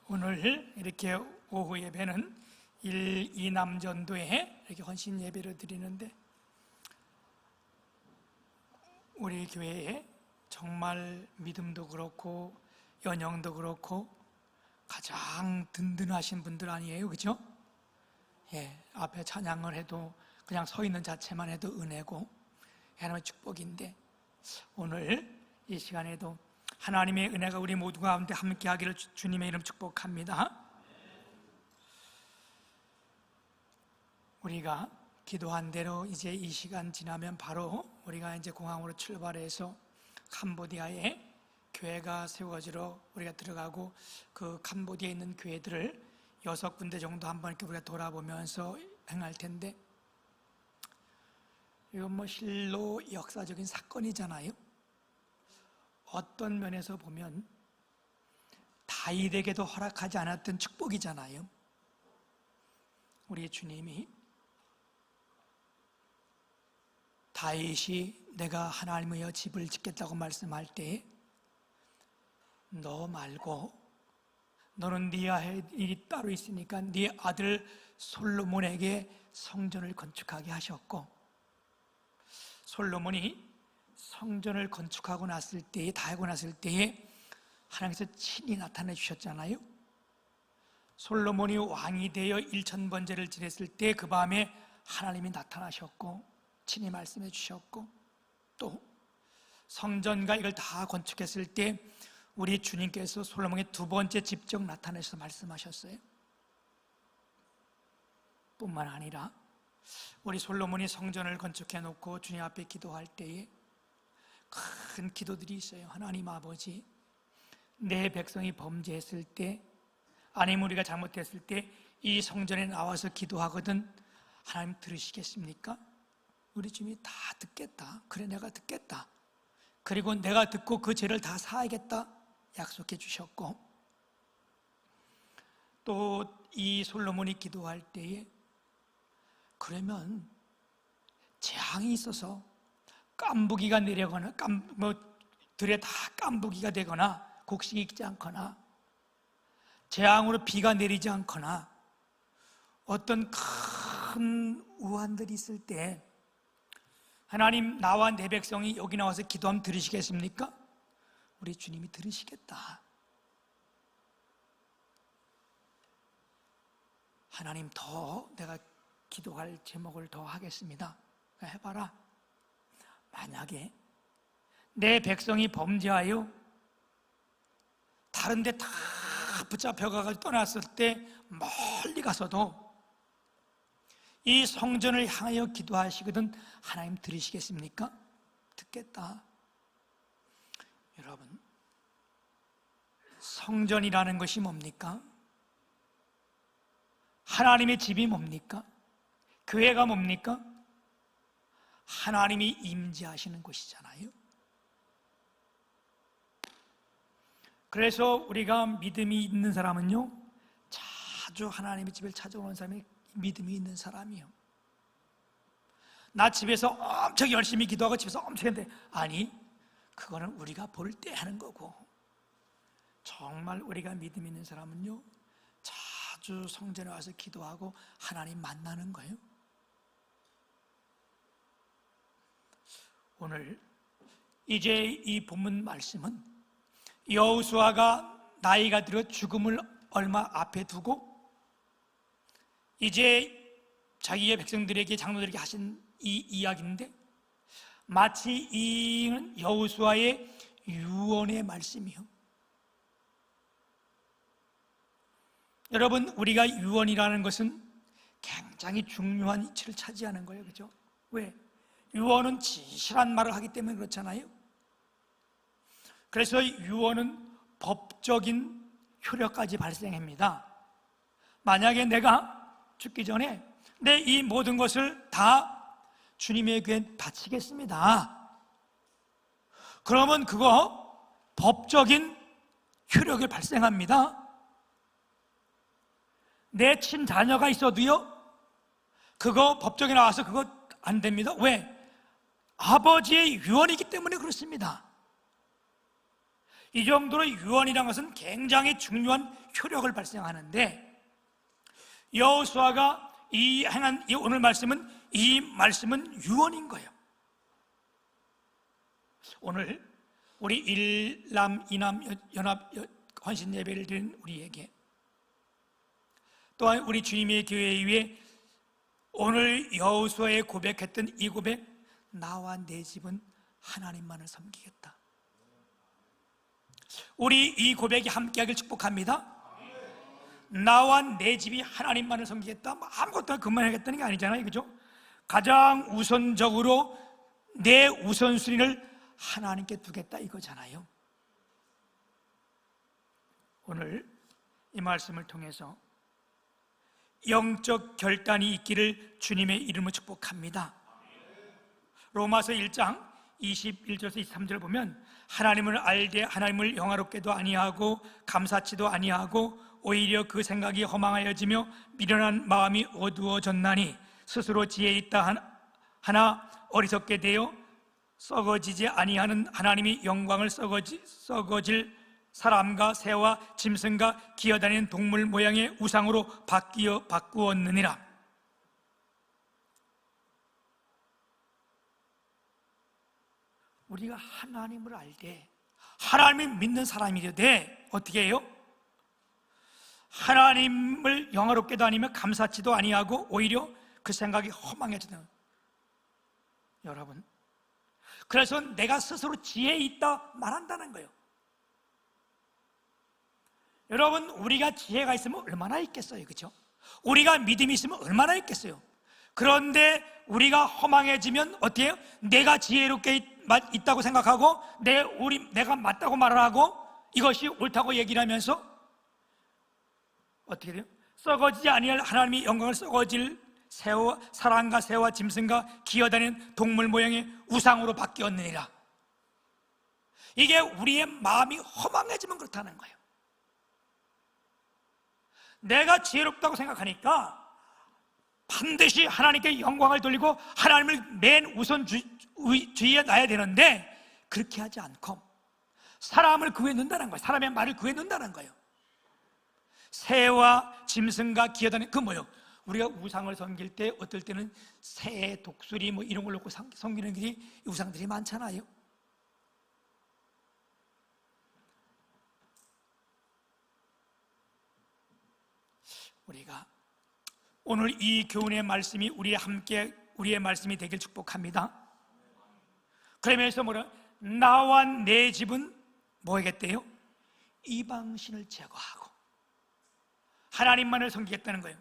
오늘 이렇게 오후 예배는 1, 2남전도에 이렇게 헌신 예배를 드리는데, 우리 교회에 정말 믿음도 그렇고 연영도 그렇고 가장 든든하신 분들 아니에요, 그죠? 앞에 찬양을 해도 그냥 서 있는 자체만 해도 은혜고 하나님의 축복인데, 오늘 이 시간에도 하나님의 은혜가 우리 모두 가운데 함께 하기를 주님의 이름 축복합니다. 우리가 기도한 대로 이제 이 시간 지나면 바로 우리가 이제 공항으로 출발해서 캄보디아에 교회가 세워지러 우리가 들어가고, 그 캄보디아에 있는 교회들을 6군데 정도 한번 이렇게 우리가 돌아보면서 행할 텐데, 이건 실로 역사적인 사건이잖아요. 어떤 면에서 보면 다윗에게도 허락하지 않았던 축복이잖아요. 우리 주님이 다윗이 내가 하나님의 집을 짓겠다고 말씀할 때, 너 말고 너는 네 할 일이 따로 있으니까 네 아들 솔로몬에게 성전을 건축하게 하셨고, 솔로몬이 성전을 건축하고 났을 때에, 다 하고 났을 때에 하나님께서 친히 나타내 주셨잖아요. 솔로몬이 왕이 되어 1000번제를 지냈을 때 그 밤에 하나님이 나타나셨고 친히 말씀해 주셨고, 또 성전과 이걸 다 건축했을 때 우리 주님께서 솔로몬의 2번째 직접 나타내셔서 말씀하셨어요. 뿐만 아니라 우리 솔로몬이 성전을 건축해 놓고 주님 앞에 기도할 때에 큰 기도들이 있어요. 하나님 아버지, 내 백성이 범죄했을 때, 아니면 우리가 잘못했을 때 이 성전에 나와서 기도하거든 하나님 들으시겠습니까? 우리 주님이 다 듣겠다. 그래, 내가 듣겠다. 그리고 내가 듣고 그 죄를 다 사하겠다 약속해 주셨고, 또 이 솔로몬이 기도할 때에 그러면 재앙이 있어서 깐부기가 내려거나 들에 다 깐부기가 되거나 곡식이 익지 않거나 재앙으로 비가 내리지 않거나 어떤 큰 우환들이 있을 때, 하나님, 나와 내 백성이 여기 나와서 기도하면 들으시겠습니까? 우리 주님이 들으시겠다. 하나님, 더 내가 기도할 제목을 더 하겠습니다. 해봐라. 만약에 내 백성이 범죄하여 다른 데 다 붙잡혀가지고 떠났을 때 멀리 가서도 이 성전을 향하여 기도하시거든 하나님 들으시겠습니까? 듣겠다. 여러분, 성전이라는 것이 뭡니까? 하나님의 집이 뭡니까? 교회가 뭡니까? 하나님이 임재하시는 곳이잖아요. 그래서 우리가 믿음이 있는 사람은요, 자주 하나님의 집을 찾아오는 사람이 믿음이 있는 사람이요. 나 집에서 엄청 열심히 기도하고 집에서 엄청 했는데, 아니, 그거는 우리가 볼 때 하는 거고, 정말 우리가 믿음 있는 사람은요, 자주 성전에 와서 기도하고 하나님 만나는 거예요. 오늘 이제 이 본문 말씀은 여호수아가 나이가 들어 죽음을 얼마 앞에 두고 이제 자기의 백성들에게, 장로들에게 하신 이 이야기인데, 마치 이는 여호수아의 유언의 말씀이요. 여러분, 우리가 유언이라는 것은 굉장히 중요한 위치를 차지하는 거예요, 그죠? 왜? 유언은 진실한 말을 하기 때문에 그렇잖아요. 그래서 유언은 법적인 효력까지 발생합니다. 만약에 내가 죽기 전에 내 이 모든 것을 다 주님에게 바치겠습니다, 그러면 그거 법적인 효력이 발생합니다. 내 친자녀가 있어도요, 그거 법정에 나와서 그거 안 됩니다. 왜? 아버지의 유언이기 때문에 그렇습니다. 이 정도로 유언이라는 것은 굉장히 중요한 효력을 발생하는데, 여호수아가 이 행한 이 오늘 말씀은, 이 말씀은 유언인 거예요. 오늘 우리 일남 이남 연합 헌신 예배를 드린 우리에게, 또한 우리 주님의 교회 위에 오늘 여호수아에 고백했던 이 고백, 나와 내 집은 하나님만을 섬기겠다. 우리 이 고백이 함께하길 축복합니다. 나와 내 집이 하나님만을 섬기겠다. 아무것도 그만하겠다는 게 아니잖아요, 그죠? 가장 우선적으로 내 우선순위를 하나님께 두겠다 이거잖아요. 오늘 이 말씀을 통해서 영적 결단이 있기를 주님의 이름으로 축복합니다. 로마서 1장 21절에서 23절을 보면, 하나님을 알되 하나님을 영화롭게도 아니하고 감사치도 아니하고 오히려 그 생각이 허망하여지며 미련한 마음이 어두워졌나니 스스로 지혜 있다 하나 어리석게 되어 썩어지지 아니하는 하나님이 영광을 썩어질 사람과 새와 짐승과 기어다니는 동물 모양의 우상으로 바꾸었느니라. 우리가 하나님을 알 때, 하나님을 믿는 사람이 되되 어떻게 해요? 하나님을 영화롭게도 아니며 감사치도 아니하고 오히려 그 생각이 허망해지는, 여러분, 그래서 내가 스스로 지혜 있다 말한다는 거예요. 여러분, 우리가 지혜가 있으면 얼마나 있겠어요, 그렇죠? 우리가 믿음이 있으면 얼마나 있겠어요. 그런데 우리가 허망해지면 어떻게 해요? 내가 지혜롭게 있다고 생각하고 내가 맞다고 말을 하고 이것이 옳다고 얘기를 하면서 어떻게 돼요? 썩어지지 아니할 하나님이 영광을 썩어질 사람과 새와 짐승과 기어다니는 동물 모양의 우상으로 바뀌었느니라. 이게 우리의 마음이 허망해지면 그렇다는 거예요. 내가 지혜롭다고 생각하니까 반드시 하나님께 영광을 돌리고 하나님을 맨 우선주의에 놔야 되는데, 그렇게 하지 않고 사람을 구해 넣는다는 거예요. 사람의 말을 구해 넣는다는 거예요. 새와 짐승과 기어다니는, 그 뭐예요? 우리가 우상을 섬길 때 어떨 때는 새, 독수리 뭐 이런 걸 놓고 섬기는 우상들이 많잖아요. 우리가 오늘 이 교훈의 말씀이 우리의 말씀이 되길 축복합니다. 그러면서 나와 내 집은 뭐 하겠대요? 이방신을 제거하고 하나님만을 섬기겠다는 거예요.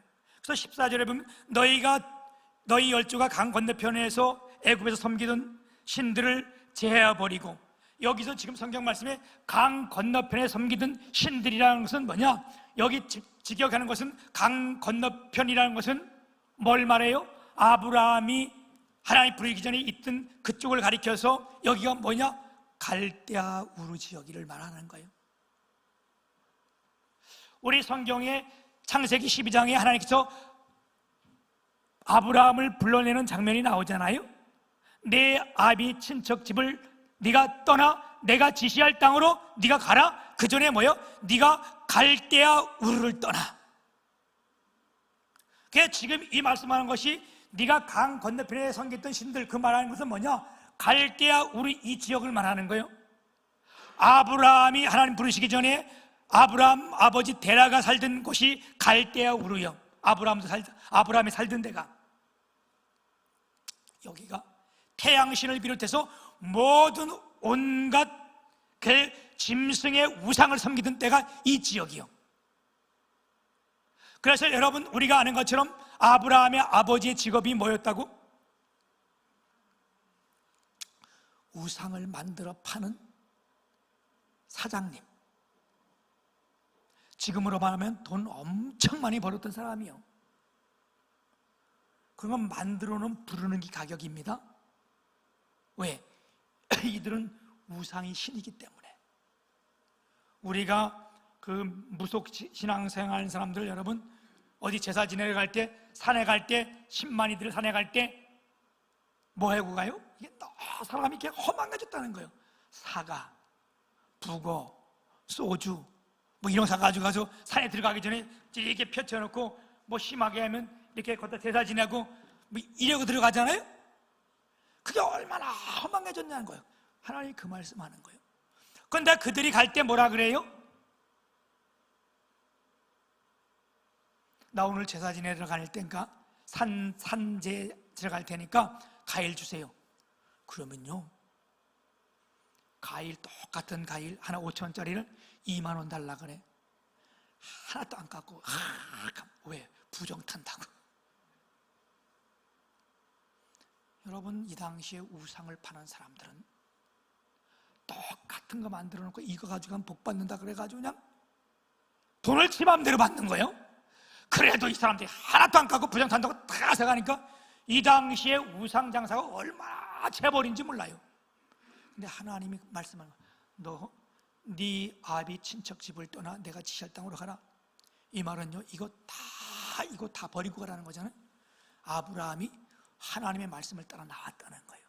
그래서 14절에 보면, 너희 열조가 강 건너편에서 애굽에서 섬기던 신들을 제해버리고, 여기서 지금 성경 말씀에 강 건너편에 섬기던 신들이라는 것은 뭐냐? 여기 직역하는 것은, 강 건너편이라는 것은 뭘 말해요? 아브라함이 하나님 부르기 전에 있던 그쪽을 가리켜서 여기가 뭐냐? 갈대아 우르 지역을 말하는 거예요. 우리 성경에 창세기 12장에 하나님께서 아브라함을 불러내는 장면이 나오잖아요. 내 아비 친척 집을 네가 떠나 내가 지시할 땅으로 네가 가라. 그 전에 뭐요? 네가 갈대아 우르를 떠나. 그래서 지금 이 말씀하는 것이, 네가 강 건너편에 섬겼던 신들, 그 말하는 것은 뭐냐? 갈대아 우르 이 지역을 말하는 거예요. 아브라함이 하나님 부르시기 전에 아브라함 아버지 데라가 살던 곳이 갈대아 우르요. 아브라함이 살던 데가, 여기가 태양신을 비롯해서 모든 온갖 그 짐승의 우상을 섬기던 때가 이 지역이요. 그래서 여러분, 우리가 아는 것처럼 아브라함의 아버지의 직업이 뭐였다고? 우상을 만들어 파는 사장님. 지금으로 말하면 돈 엄청 많이 벌었던 사람이요. 그건 만들어 놓은 부르는 게 가격입니다. 왜? 이들은 우상이 신이기 때문에. 우리가 그 무속 신앙생활 하는 사람들, 여러분, 어디 제사 지내러 갈 때, 산에 갈 때, 10만이들 산에 갈 때 뭐 하고 가요? 이게 사람이 이렇게 허망해졌다는 거예요. 사과, 북어, 소주 뭐 이런 거 사가지고 가서 산에 들어가기 전에 이렇게 펼쳐놓고 뭐 심하게 하면 이렇게 걷다 대사 지내고 뭐 이러고 들어가잖아요. 그게 얼마나 허망해졌냐는 거예요. 하나님이 그 말씀하는 거예요. 그런데 그들이 갈 때 뭐라 그래요? 나 오늘 제사 지내러 갈 때니까 산제 들어갈 테니까 과일 주세요. 그러면요, 과일 똑같은 과일 하나 5,000원짜리를 2만 원 달라 그래. 하나도 안 깎고. 왜? 부정 탄다고. 여러분, 이 당시에 우상을 파는 사람들은 똑같은 거 만들어 놓고 이거 가지고 하면 복 받는다 그래가지고 그냥 돈을 지 맘대로 받는 거예요. 그래도 이 사람들이 하나도 안 깎고 부정 탄다고 다 사가니까 이 당시에 우상 장사가 얼마나 재벌인지 몰라요. 근데 하나님이 말씀하는 거야. 너 네 아비 친척 집을 떠나 내가 지시할 땅으로 가라. 이 말은요, 이거 다 버리고 가라는 거잖아요. 아브라함이 하나님의 말씀을 따라 나왔다는 거예요.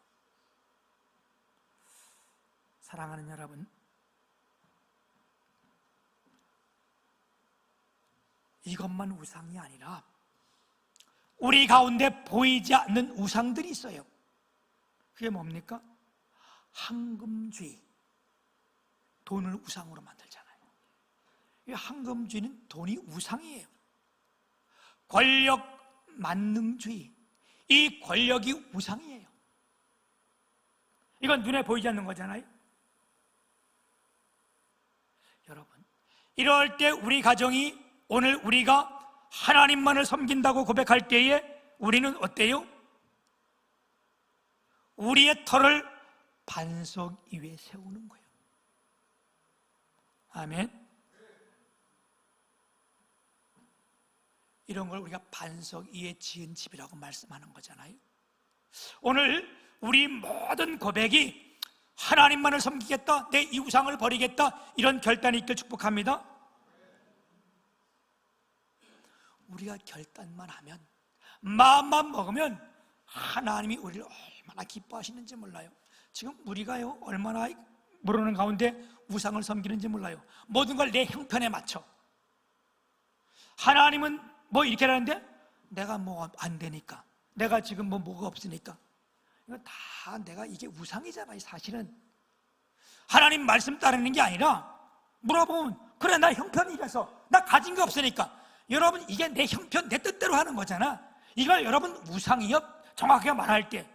사랑하는 여러분, 이것만 우상이 아니라 우리 가운데 보이지 않는 우상들이 있어요. 그게 뭡니까? 황금주의. 돈을 우상으로 만들잖아요. 이 황금주의는 돈이 우상이에요. 권력 만능주의. 이 권력이 우상이에요. 이건 눈에 보이지 않는 거잖아요. 여러분, 이럴 때 우리 가정이 오늘 우리가 하나님만을 섬긴다고 고백할 때에 우리는 어때요? 우리의 터를 반석 위에 세우는 거예요. 아멘. 이런 걸 우리가 반석 위에 지은 집이라고 말씀하는 거잖아요. 오늘 우리 모든 고백이 하나님만을 섬기겠다, 내 이 우상을 버리겠다, 이런 결단이 있길 축복합니다. 우리가 결단만 하면, 마음만 먹으면 하나님이 우리를 얼마나 기뻐하시는지 몰라요. 지금 우리가요, 얼마나 모르는 가운데 우상을 섬기는지 몰라요. 모든 걸 내 형편에 맞춰. 하나님은 뭐 이렇게 하는데 내가 뭐 안 되니까, 내가 지금 뭐가 없으니까, 이거 다 내가 이게 우상이잖아요. 사실은 하나님 말씀 따르는 게 아니라 물어보면 그래, 나 형편이 이래서 나 가진 게 없으니까. 여러분, 이게 내 형편, 내 뜻대로 하는 거잖아. 이걸 여러분 우상이요, 정확하게 말할 때.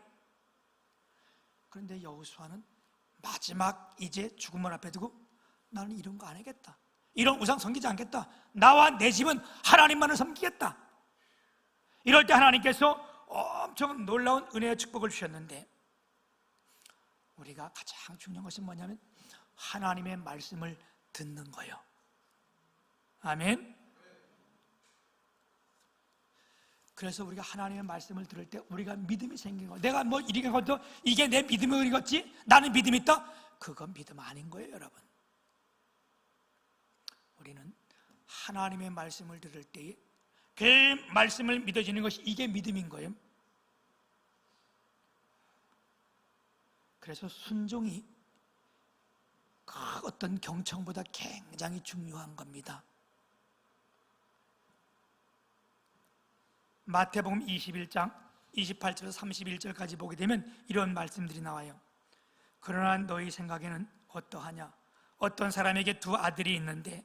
그런데 여호수아는 마지막 이제 죽음을 앞에 두고 나는 이런 거 안 하겠다, 이런 우상 섬기지 않겠다, 나와 내 집은 하나님만을 섬기겠다. 이럴 때 하나님께서 엄청 놀라운 은혜의 축복을 주셨는데, 우리가 가장 중요한 것은 뭐냐면 하나님의 말씀을 듣는 거예요. 아멘. 그래서 우리가 하나님의 말씀을 들을 때 우리가 믿음이 생긴 거예요. 내가 뭐 이렇게 것도 이게 내 믿음이 이겠지? 나는 믿음이 있다? 그건 믿음 아닌 거예요, 여러분. 우리는 하나님의 말씀을 들을 때에 그 말씀을 믿어지는 것이 이게 믿음인 거예요. 그래서 순종이 그 어떤 경청보다 굉장히 중요한 겁니다. 마태복음 21장 28절에서 31절까지 보게 되면 이런 말씀들이 나와요. 그러나 너희 생각에는 어떠하냐? 어떤 사람에게 두 아들이 있는데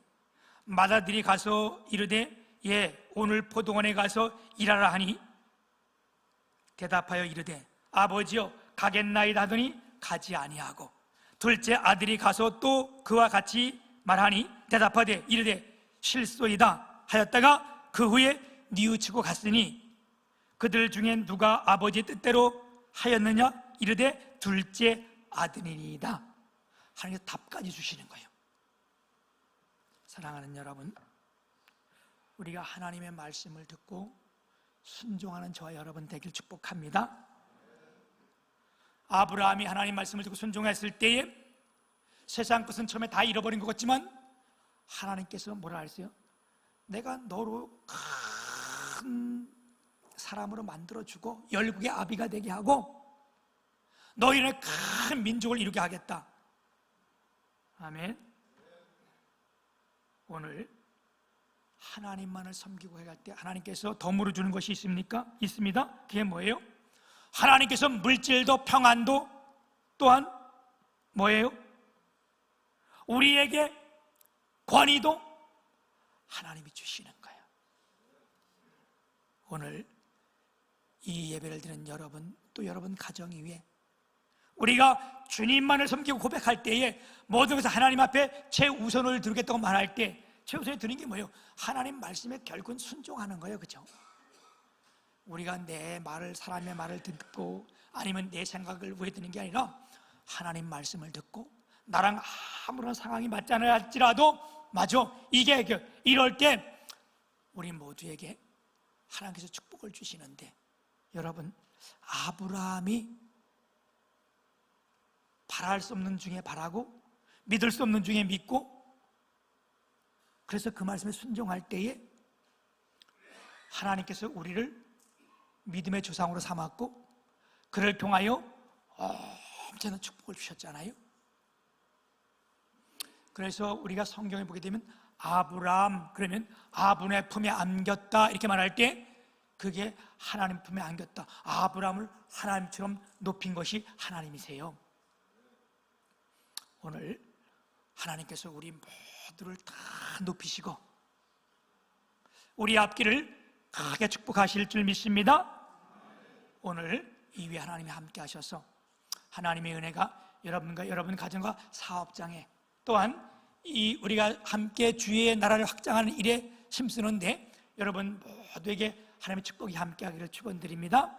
맏아들이 가서 이르되 예, 오늘 포도원에 가서 일하라 하니 대답하여 이르되 아버지여 가겠나이다 하더니 가지 아니하고, 둘째 아들이 가서 또 그와 같이 말하니 대답하되 이르되 실소이다 하였다가 그 후에 뉘우치고 갔으니 그들 중에 누가 아버지의 뜻대로 하였느냐? 이르되 둘째 아들이니이다. 하나님께서 답까지 주시는 거예요. 사랑하는 여러분, 우리가 하나님의 말씀을 듣고 순종하는 저와 여러분 되길 축복합니다. 아브라함이 하나님 말씀을 듣고 순종했을 때에 세상 것은 처음에 다 잃어버린 것 같지만 하나님께서 뭐라 하셨어요? 내가 너로 큰 사람으로 만들어주고 열국의 아비가 되게 하고 너희는 큰 민족을 이루게 하겠다. 아멘. 오늘 하나님만을 섬기고 해갈 때 하나님께서 덤으로 주는 것이 있습니까? 있습니다. 그게 뭐예요? 하나님께서 물질도 평안도 또한 뭐예요? 우리에게 권위도 하나님이 주시는 거예요. 오늘 이 예배를 드리는 여러분, 또 여러분 가정 위에 우리가 주님만을 섬기고 고백할 때에 모든 것을 하나님 앞에 최우선을 두겠다고 말할 때 최우선에 드는 게 뭐예요? 하나님 말씀에 결국은 순종하는 거예요. 그렇죠? 우리가 내 말을, 사람의 말을 듣고 아니면 내 생각을 우에 드는 게 아니라 하나님 말씀을 듣고 나랑 아무런 상황이 맞지 않아 할지라도 맞아, 이게 이럴 때 우리 모두에게 하나님께서 축복을 주시는데, 여러분, 아브라함이 바랄 수 없는 중에 바라고 믿을 수 없는 중에 믿고, 그래서 그 말씀에 순종할 때에 하나님께서 우리를 믿음의 조상으로 삼았고 그를 통하여 엄청난 축복을 주셨잖아요. 그래서 우리가 성경에 보게 되면 아브라함, 그러면 아브라함의 품에 안겼다 이렇게 말할 때 그게 하나님 품에 안겼다, 아브라함을 하나님처럼 높인 것이 하나님이세요. 오늘 하나님께서 우리 모두를 다 높이시고 우리 앞길을 크게 축복하실 줄 믿습니다. 오늘 이 위에 하나님이 함께 하셔서 하나님의 은혜가 여러분과 여러분 가정과 사업장에, 또한 이 우리가 함께 주의 나라를 확장하는 일에 힘쓰는데 여러분 모두에게 하나님의 축복이 함께 하기를 축원드립니다.